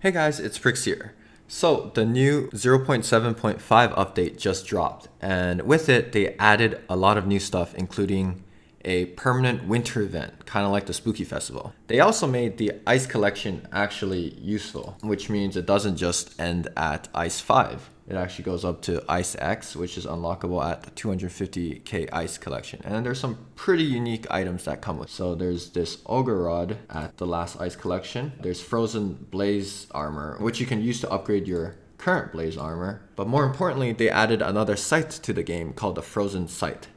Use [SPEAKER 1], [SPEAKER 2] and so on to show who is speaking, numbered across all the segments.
[SPEAKER 1] Hey guys, it's Prix here. So the new 0.7.5 update just dropped, and with it they added a lot of new stuff, including a permanent winter event, kind of like the Spooky Festival. They also made the ice collection actually useful, which means it doesn't just end at Ice 5. It actually goes up to Ice X, which is unlockable at the 250k ice collection. And there's some pretty unique items that come with. So there's this Ogre Rod at the last ice collection. There's Frozen Blaze armor, which you can use to upgrade your current Blaze armor. But more importantly, they added another scythe to the game called the Frozen Scythe.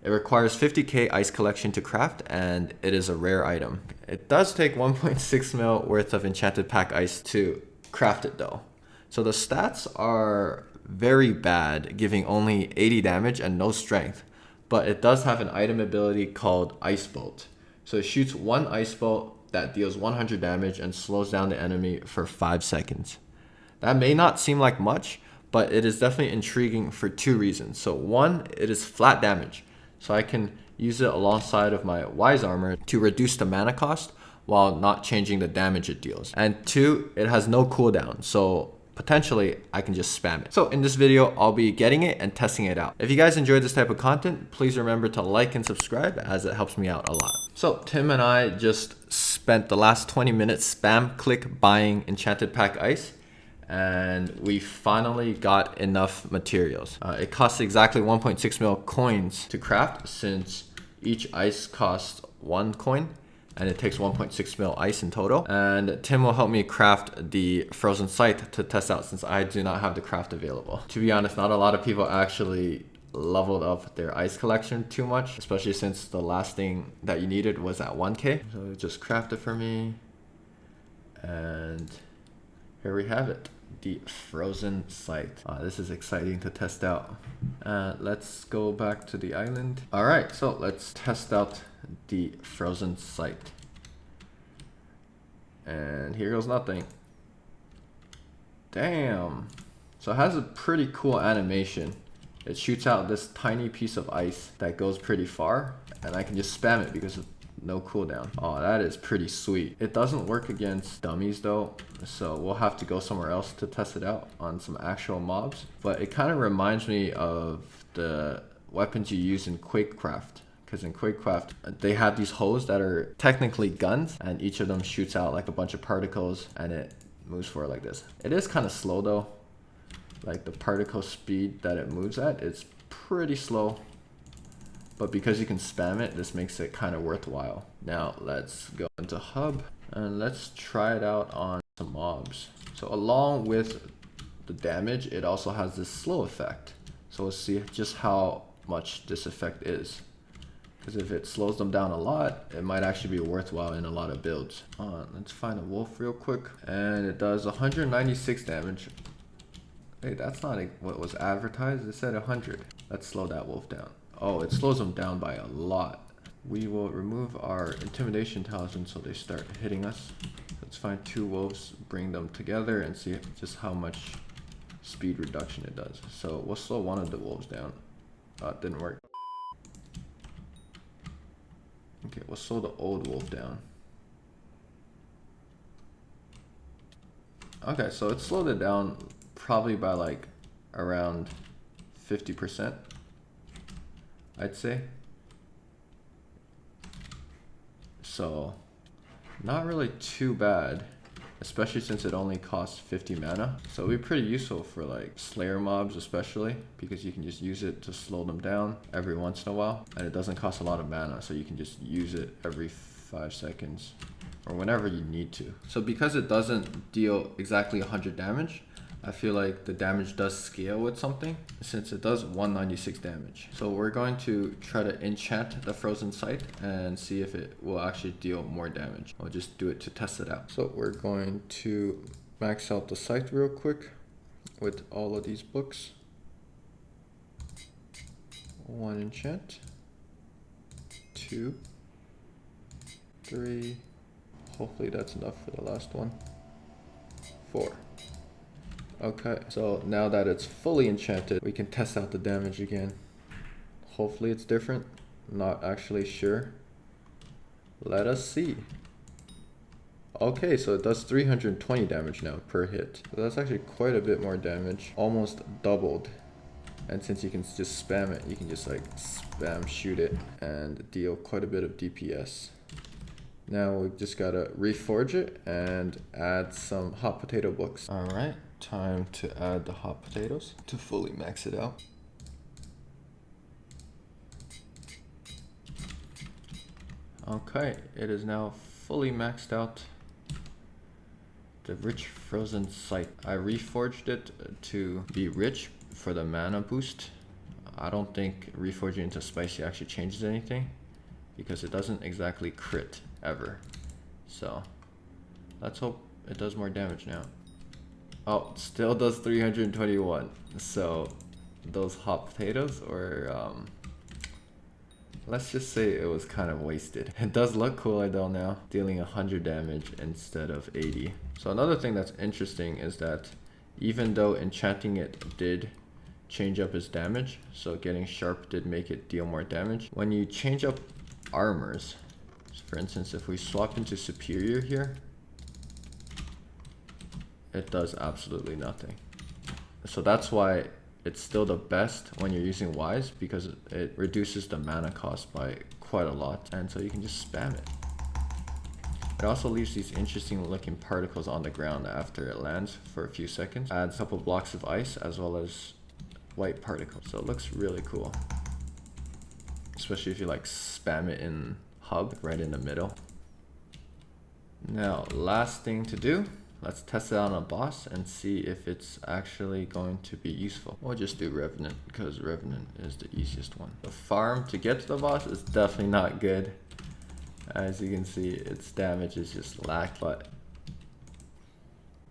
[SPEAKER 1] It requires 50k ice collection to craft, and it is a rare item. It does take 1.6 mil worth of enchanted pack ice to craft it though. So the stats are very bad, giving only 80 damage and no strength. But it does have an item ability called Ice Bolt. So it shoots one ice bolt that deals 100 damage and slows down the enemy for 5 seconds. That may not seem like much, but it is definitely intriguing for two reasons. So one, it is flat damage. So I can use it alongside of my Wise armor to reduce the mana cost while not changing the damage it deals. And two, it has no cooldown. So potentially I can just spam it. So in this video, I'll be getting it and testing it out. If you guys enjoyed this type of content, please remember to like and subscribe, as it helps me out a lot. So Tim and I just spent the last 20 minutes spam click buying enchanted pack ice, and we finally got enough materials. It costs exactly 1.6 mil coins to craft, since each ice costs 1 coin. And it takes 1.6 mil ice in total. And Tim will help me craft the Frozen Scythe to test out, since I do not have the craft available. To be honest, not a lot of people actually leveled up their ice collection too much, especially since the last thing that you needed was at 1k. So just craft it for me. And here we have it, the Frozen Scythe. This is exciting to test out. Let's go back to the island. All right, so let's test out the Frozen Scythe. And here goes nothing. Damn. So it has a pretty cool animation. It shoots out this tiny piece of ice that goes pretty far, and I can just spam it because of no cooldown. Oh, that is pretty sweet. It doesn't work against dummies though, so we'll have to go somewhere else to test it out on some actual mobs. But it kind of reminds me of the weapons you use in Quakecraft. Because in Quakecraft, they have these hoes that are technically guns, and each of them shoots out like a bunch of particles, and it moves forward like this. It is kind of slow though. Like the particle speed that it moves at, it's pretty slow. But because you can spam it, this makes it kind of worthwhile. Now let's go into hub and let's try it out on some mobs. So along with the damage, it also has this slow effect. So we'll see just how much this effect is. Because if it slows them down a lot, it might actually be worthwhile in a lot of builds. Let's find a wolf real quick. And it does 196 damage. Hey, that's not what was advertised. It said 100. Let's slow that wolf down. Oh, it slows them down by a lot. We will remove our intimidation talisman so they start hitting us. Let's find 2 wolves, bring them together, and see just how much speed reduction it does. So we'll slow one of the wolves down. It didn't work. Okay, we'll slow the old wolf down. Okay, so it slowed it down probably by like around 50%. I'd say. So not really too bad, especially since it only costs 50 mana. So it'd be pretty useful for like Slayer mobs especially, because you can just use it to slow them down every once in a while, and it doesn't cost a lot of mana, so you can just use it every 5 seconds or whenever you need to. So because it doesn't deal exactly 100 damage, I feel like the damage does scale with something, since it does 196 damage. So we're going to try to enchant the Frozen Scythe and see if it will actually deal more damage. I'll just do it to test it out. So we're going to max out the scythe real quick with all of these books. 1 enchant, 2, 3, hopefully that's enough for the last one, 4. Okay, so now that it's fully enchanted, we can test out the damage again. Hopefully it's different. Not actually sure. Let us see. Okay, so it does 320 damage now per hit. So that's actually quite a bit more damage, almost doubled. And since you can just spam it, you can just like spam shoot it and deal quite a bit of DPS. Now we just gotta reforge it and add some hot potato books. All right, time to add the hot potatoes to fully max it out. Okay, it is now fully maxed out. The rich Frozen Scythe. I reforged it to be rich for the mana boost. I don't think reforging into spicy actually changes anything because it doesn't exactly crit ever. So let's hope it does more damage now. Oh, still does 321. So those hot potatoes, or let's just say it was kind of wasted. It does look cooler though now, dealing 100 damage instead of 80. So another thing that's interesting is that even though enchanting it did change up its damage, so getting sharp did make it deal more damage, when you change up armors, so for instance if we swap into superior here, it does absolutely nothing. So that's why it's still the best when you're using Wise, because it reduces the mana cost by quite a lot, and so you can just spam it. It also leaves these interesting looking particles on the ground after it lands for a few seconds. Adds a couple blocks of ice as well as white particles. So it looks really cool. Especially if you like spam it in hub right in the middle. Now, last thing to do, let's test it on a boss and see if it's actually going to be useful. We'll just do Revenant because Revenant is the easiest one. The farm to get to the boss is definitely not good. As you can see, its damage is just lack, but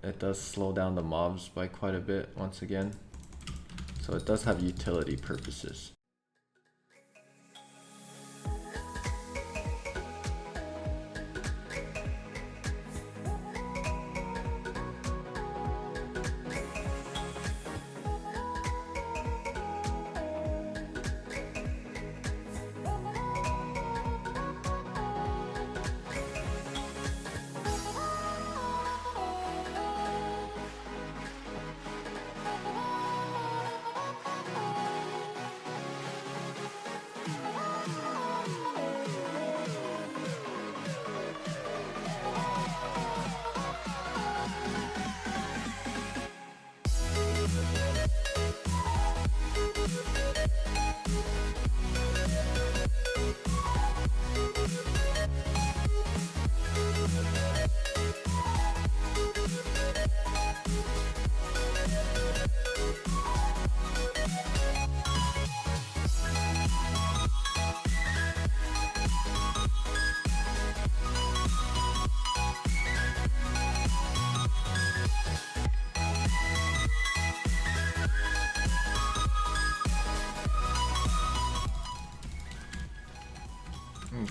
[SPEAKER 1] it does slow down the mobs by quite a bit once again. So it does have utility purposes.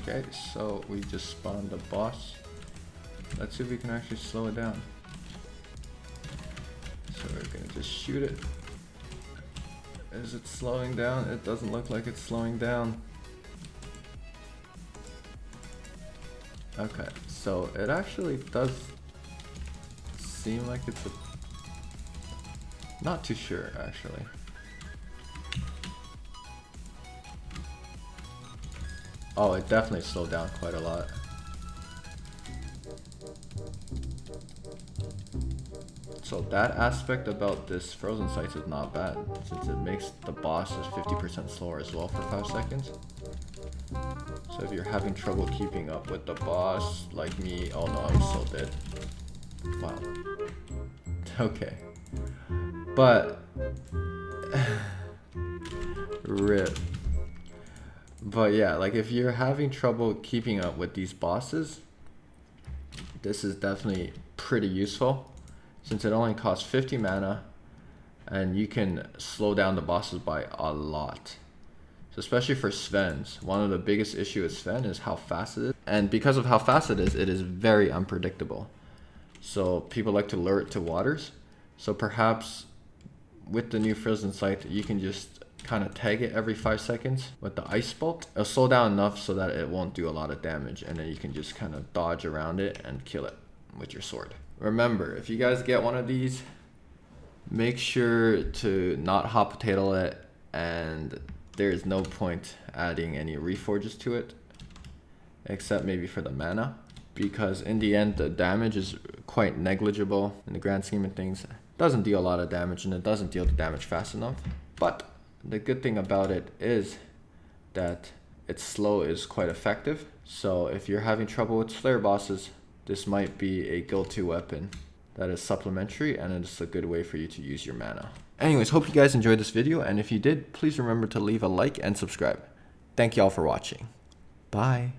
[SPEAKER 1] Okay, so we just spawned a boss. Let's see if we can actually slow it down. So we're gonna just shoot it. Is it slowing down? It doesn't look like it's slowing down. Okay, so it actually does seem like it's a... Not too sure, actually. Oh, it definitely slowed down quite a lot. So that aspect about this Frozen Scythe is not bad, since it makes the bosses 50% slower as well for 5 seconds. So if you're having trouble keeping up with the boss, like me, oh no, I'm so dead. Wow. Okay. But... RIP. But yeah, like if you're having trouble keeping up with these bosses, this is definitely pretty useful, since it only costs 50 mana and you can slow down the bosses by a lot. So especially for Sven's, one of the biggest issues with Sven is how fast it is. And because of how fast it is very unpredictable. So people like to lure it to waters. So perhaps with the new Frozen Scythe, you can just kind of tag it every 5 seconds with the ice bolt. It'll slow down enough so that it won't do a lot of damage, and then you can just kind of dodge around it and kill it with your sword. Remember, if you guys get one of these, make sure to not hot potato it, and there is no point adding any reforges to it, except maybe for the mana, because in the end the damage is quite negligible in the grand scheme of things. It doesn't deal a lot of damage, and it doesn't deal the damage fast enough. But the good thing about it is that its slow is quite effective. So if you're having trouble with Slayer bosses, this might be a go-to weapon that is supplementary, and it's a good way for you to use your mana. Anyways, hope you guys enjoyed this video, and if you did, please remember to leave a like and subscribe. Thank y'all for watching. Bye.